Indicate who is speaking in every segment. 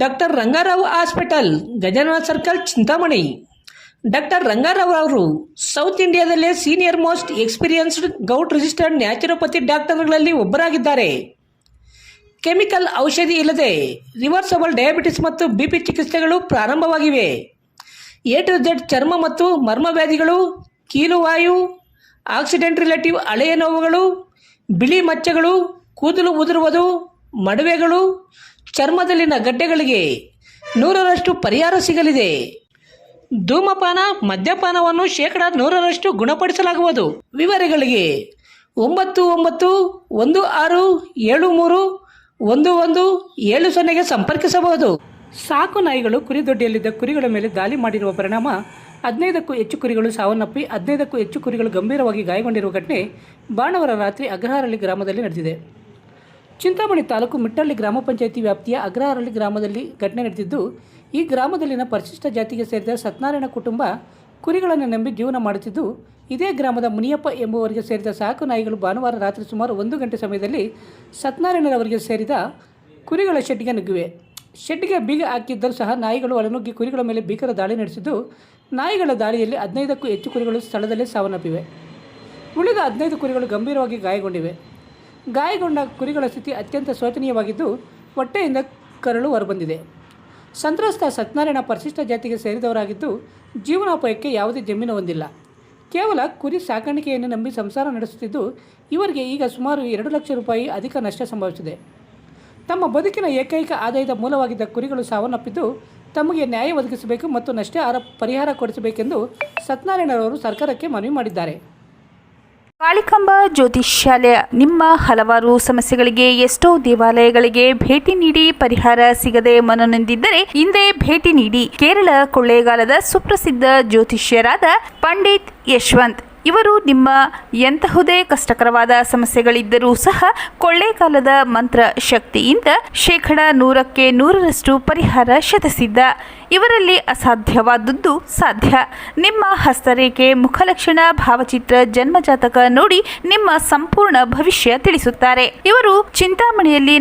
Speaker 1: Doctor Rangarao hospital, Gajanana circle, Chintamani. Doctor Rangarao ಅವರು south ಇಂಡಿಯಾದಲ್ಲೇ senior most experienced govt registered naturopathy ಡಾಕ್ಟರ್ಗಳಲ್ಲಿ ಒಬ್ಬರಾಗಿದ್ದಾರೆ. ಕೆಮಿಕಲ್ ಔಷಧಿ ಇಲ್ಲದೆ ರಿವರ್ಸಬಲ್ ಡಯಾಬಿಟಿಸ್ ಮತ್ತು ಬಿಪಿ ಚಿಕಿತ್ಸೆಗಳು ಪ್ರಾರಂಭವಾಗಿವೆ. ಎ ಟು ಝೆಡ್ ಚರ್ಮ ಮತ್ತು ಮರ್ಮ ವ್ಯಾಧಿಗಳು, ಕೀಲುವಾಯು, ಆಕ್ಸಿಡೆಂಟ್ ರಿಲೇಟಿವ್ ಹಳೆಯ ನೋವುಗಳು, ಬಿಳಿ ಮಚ್ಚೆಗಳು, ಕೂದಲು ಉದುರುವುದು, ಮಡುವೆಗಳು, ಚರ್ಮದಲ್ಲಿನ ಗಡ್ಡೆಗಳಿಗೆ 100% ಪರಿಹಾರ ಸಿಗಲಿದೆ. ಧೂಮಪಾನ, ಮದ್ಯಪಾನವನ್ನು 100% ಗುಣಪಡಿಸಲಾಗುವುದು. ವಿವರಗಳಿಗೆ 9916731170ಗೆ ಸಂಪರ್ಕಿಸಬಹುದು. ಸಾಕು ನಾಯಿಗಳು ಕುರಿದೊಡ್ಡಿಯಲ್ಲಿದ್ದ ಕುರಿಗಳ ಮೇಲೆ ದಾಳಿ ಮಾಡಿರುವ ಪರಿಣಾಮ 15ಕ್ಕೂ ಹೆಚ್ಚು ಕುರಿಗಳು ಸಾವನ್ನಪ್ಪಿ 15ಕ್ಕೂ ಹೆಚ್ಚು ಕುರಿಗಳು ಗಂಭೀರವಾಗಿ ಗಾಯಗೊಂಡಿರುವ ಘಟನೆ ಭಾನುವಾರ ರಾತ್ರಿ ಅಗ್ರಹಾರಳ್ಳಿ ಗ್ರಾಮದಲ್ಲಿ ನಡೆದಿದೆ. ಚಿಂತಾಮಣಿ ತಾಲೂಕು ಮಿಟ್ಟಳ್ಳಿ ಗ್ರಾಮ ಪಂಚಾಯಿತಿ ವ್ಯಾಪ್ತಿಯ ಅಗ್ರಹಾರಳ್ಳಿ ಗ್ರಾಮದಲ್ಲಿ ಘಟನೆ ನಡೆದಿದ್ದು, ಈ ಗ್ರಾಮದಲ್ಲಿನ ಪರಿಶಿಷ್ಟ ಜಾತಿಗೆ ಸೇರಿದ ಸತ್ಯನಾರಾಯಣ ಕುಟುಂಬ ಕುರಿಗಳನ್ನು ನಂಬಿ ಜೀವನ ಮಾಡುತ್ತಿದ್ದು, ಇದೇ ಗ್ರಾಮದ ಮುನಿಯಪ್ಪ ಎಂಬುವರಿಗೆ ಸೇರಿದ ಸಾಕು ನಾಯಿಗಳು ಭಾನುವಾರ ರಾತ್ರಿ ಸುಮಾರು 1 ಗಂಟೆ ಸಮಯದಲ್ಲಿ ಸತ್ಯನಾರಾಯಣರವರಿಗೆ ಸೇರಿದ ಕುರಿಗಳ ಶೆಡ್ಗೆ ನುಗ್ಗಿವೆ. ಶೆಡ್ಗೆ ಬೀಗ ಹಾಕಿದ್ದರೂ ಸಹ ನಾಯಿಗಳು ಒಳನುಗ್ಗಿ ಕುರಿಗಳ ಮೇಲೆ ಭೀಕರ ದಾಳಿ ನಡೆಸಿದ್ದು, ನಾಯಿಗಳ ದಾಳಿಯಲ್ಲಿ 15ಕ್ಕೂ ಹೆಚ್ಚು ಕುರಿಗಳು ಸ್ಥಳದಲ್ಲೇ ಸಾವನ್ನಪ್ಪಿವೆ. ಉಳಿದ 15 ಕುರಿಗಳು ಗಂಭೀರವಾಗಿ ಗಾಯಗೊಂಡಿವೆ. ಗಾಯಗೊಂಡ ಕುರಿಗಳ ಸ್ಥಿತಿ ಅತ್ಯಂತ ಶೋಚನೀಯವಾಗಿದ್ದು, ಹೊಟ್ಟೆಯಿಂದ ಕರಳು ಹೊರಬಂದಿದೆ. ಸಂತ್ರಸ್ತ ಸತ್ಯನಾರಾಯಣ ಪರಿಶಿಷ್ಟ ಜಾತಿಗೆ ಸೇರಿದವರಾಗಿದ್ದು, ಜೀವನೋಪಾಯಕ್ಕೆ ಯಾವುದೇ ಜಮೀನು ಹೊಂದಿಲ್ಲ. ಕೇವಲ ಕುರಿ ಸಾಕಾಣಿಕೆಯನ್ನು ನಂಬಿ ಸಂಸಾರ ನಡೆಸುತ್ತಿದ್ದು, ಇವರಿಗೆ ಈಗ ಸುಮಾರು 2 ಲಕ್ಷ ರೂಪಾಯಿ ಅಧಿಕ ನಷ್ಟ ಸಂಭವಿಸಿದೆ. ತಮ್ಮ ಬದುಕಿನ ಏಕೈಕ ಆದಾಯದ ಮೂಲವಾಗಿದ್ದ ಕುರಿಗಳು ಸಾವನ್ನಪ್ಪಿದ್ದು, ತಮಗೆ ನ್ಯಾಯ ಒದಗಿಸಬೇಕು ಮತ್ತು ನಷ್ಟ ಪರಿಹಾರ ಕೊಡಿಸಬೇಕೆಂದು ಸತ್ಯನಾರಾಯಣರವರು ಸರ್ಕಾರಕ್ಕೆ ಮನವಿ ಮಾಡಿದ್ದಾರೆ.
Speaker 2: ಕಾಳಿಕಾಂಬ ಜ್ಯೋತಿಷ್ಯಾಲಯ ನಿಮ್ಮ ಹಲವಾರು ಸಮಸ್ಯೆಗಳಿಗೆ ಎಷ್ಟೋ ದೇವಾಲಯಗಳಿಗೆ ಭೇಟಿ ನೀಡಿ ಪರಿಹಾರ ಸಿಗದೆ ಮನನೊಂದಿದ್ದರೆ ಹಿಂದೆ ಭೇಟಿ ನೀಡಿ. ಕೇರಳ ಕೊಳ್ಳೇಗಾಲದ ಸುಪ್ರಸಿದ್ಧ ಜ್ಯೋತಿಷ್ಯರಾದ ಪಂಡಿತ್ ಯಶವಂತ್ ಇವರು ನಿಮ್ಮ ಎಂತಹುದೇ ಕಷ್ಟಕರವಾದ ಸಮಸ್ಯೆಗಳಿದ್ದರೂ ಸಹ ಕೊಳ್ಳೇಗಾಲದ ಮಂತ್ರ ಶಕ್ತಿಯಿಂದ 100ಕ್ಕೆ 100ರಷ್ಟು ಪರಿಹಾರ ಶತಸಿದ್ಧ. ಇವರಲ್ಲಿ ಅಸಾಧ್ಯವಾದದ್ದು ಸಾಧ್ಯ. ನಿಮ್ಮ ಹಸ್ತರೇಖೆ, ಮುಖಲಕ್ಷಣ, ಭಾವಚಿತ್ರ, ಜನ್ಮಜಾತಕ ನೋಡಿ ನಿಮ್ಮ ಸಂಪೂರ್ಣ ಭವಿಷ್ಯ ತಿಳಿಸುತ್ತಾರೆ. ಇವರು ಚಿಂತಾಮಣಿಯಲ್ಲಿ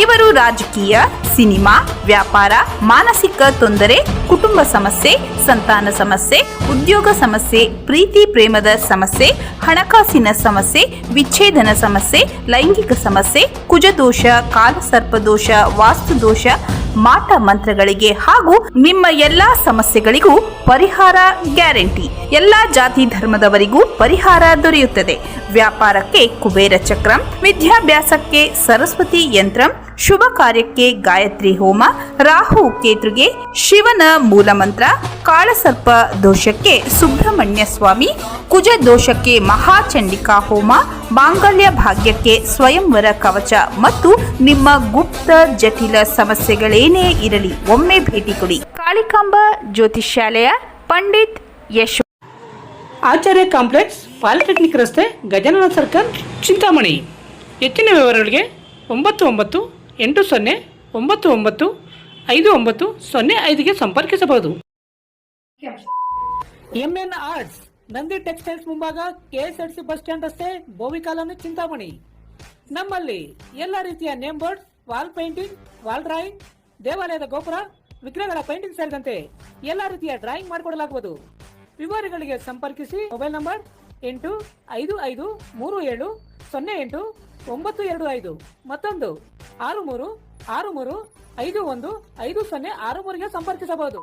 Speaker 2: ಇವರು ರಾಜಕೀಯ, ಸಿನಿಮಾ, ವ್ಯಾಪಾರ, ಮಾನಸಿಕ ತೊಂದರೆ, ಕುಟುಂಬ ಸಮಸ್ಯೆ, ಸಂತಾನ ಸಮಸ್ಯೆ, ಉದ್ಯೋಗ ಸಮಸ್ಯೆ, ಪ್ರೀತಿ ಪ್ರೇಮದ ಸಮಸ್ಯೆ, ಹಣಕಾಸಿನ ಸಮಸ್ಯೆ, ವಿಚ್ಛೇದನ ಸಮಸ್ಯೆ, ಲೈಂಗಿಕ ಸಮಸ್ಯೆ, ಕುಜದೋಷ, ಕಾಲಸರ್ಪದೋಷ, ವಾಸ್ತುದೋಷ, ಮಾಟ ಮಂತ್ರಗಳಿಗೆ ಹಾಗೂ ನಿಮ್ಮ ಎಲ್ಲಾ ಸಮಸ್ಯೆಗಳಿಗೂ ಪರಿಹಾರ ಗ್ಯಾರಂಟಿ. ಎಲ್ಲಾ ಜಾತಿ ಧರ್ಮದವರಿಗೂ ಪರಿಹಾರ ದೊರೆಯುತ್ತದೆ. ವ್ಯಾಪಾರಕ್ಕೆ ಕುಬೇರ ಚಕ್ರಂ, ವಿದ್ಯಾಭ್ಯಾಸಕ್ಕೆ ಸರಸ್ವತಿ ಯಂತ್ರಂ, ಶುಭ ಕಾರ್ಯಕ್ಕೆ ಗಾಯತ್ರಿ ಹೋಮ, ರಾಹು ಕೇತುಗೆ ಶಿವನ ಮೂಲಮಂತ್ರ, ಕಾಳಸರ್ಪ ದೋಷಕ್ಕೆ ಸುಬ್ರಹ್ಮಣ್ಯ ಸ್ವಾಮಿ, ಕುಜ ದೋಷಕ್ಕೆ ಮಹಾಚಂಡಿಕಾ ಹೋಮ, ಮಾಂಗಲ್ಯ ಭಾಗ್ಯಕ್ಕೆ ಸ್ವಯಂವರ ಕವಚ ಮತ್ತು ನಿಮ್ಮ ಗುಪ್ತ ಜಟಿಲ ಸಮಸ್ಯೆಗಳೇನೇ ಇರಲಿ ಒಮ್ಮೆ ಭೇಟಿ ಕೊಡಿ. ಕಾಳಿಕಾಂಬ ಜ್ಯೋತಿಷ್ಯಾಲಯ, ಪಂಡಿತ್ ಯಶ್,
Speaker 1: ಆಚಾರ್ಯ ಕಾಂಪ್ಲೆಕ್ಸ್, ಪಾಲಿಟೆಕ್ನಿಕ್ ರಸ್ತೆ, ಗಜಾನನ ಸರ್ಕಲ್, ಚಿಂತಾಮಣಿ. ಹೆಚ್ಚಿನ ವಿವರಗಳಿಗೆ 9980995905ಗೆ ಸಂಪರ್ಕಿಸಬಹುದು. MN ಆರ್ಟ್ಸ್, ನಂದಿ ಟೆಕ್ಸ್ಟೈಲ್ಸ್ ಮುಂಭಾಗ, KSRTC ಬಸ್ ಸ್ಟ್ಯಾಂಡ್ ರಸ್ತೆ, ಬೋವಿ ಕಾಲೋನಿ, ಚಿಂತಾಮಣಿ. ನಮ್ಮಲ್ಲಿ ಎಲ್ಲ ರೀತಿಯ name board, wall painting, wall drawing, ದೇವಾಲಯದ ಗೋಪುರ, ವಿಗ್ರಹಗಳ ಪೇಂಟಿಂಗ್ ಸೇರಿದಂತೆ ಎಲ್ಲ ರೀತಿಯ ಡ್ರಾಯಿಂಗ್ ಮಾಡಿಕೊಡಲಾಗುವುದು. ವಿವರಗಳಿಗೆ ಸಂಪರ್ಕಿಸಿ. ಮೊಬೈಲ್ ನಂಬರ್ 8553708925, ಮತ್ತೊಂದು 6363515063ಗೆ ಸಂಪರ್ಕಿಸಬಹುದು.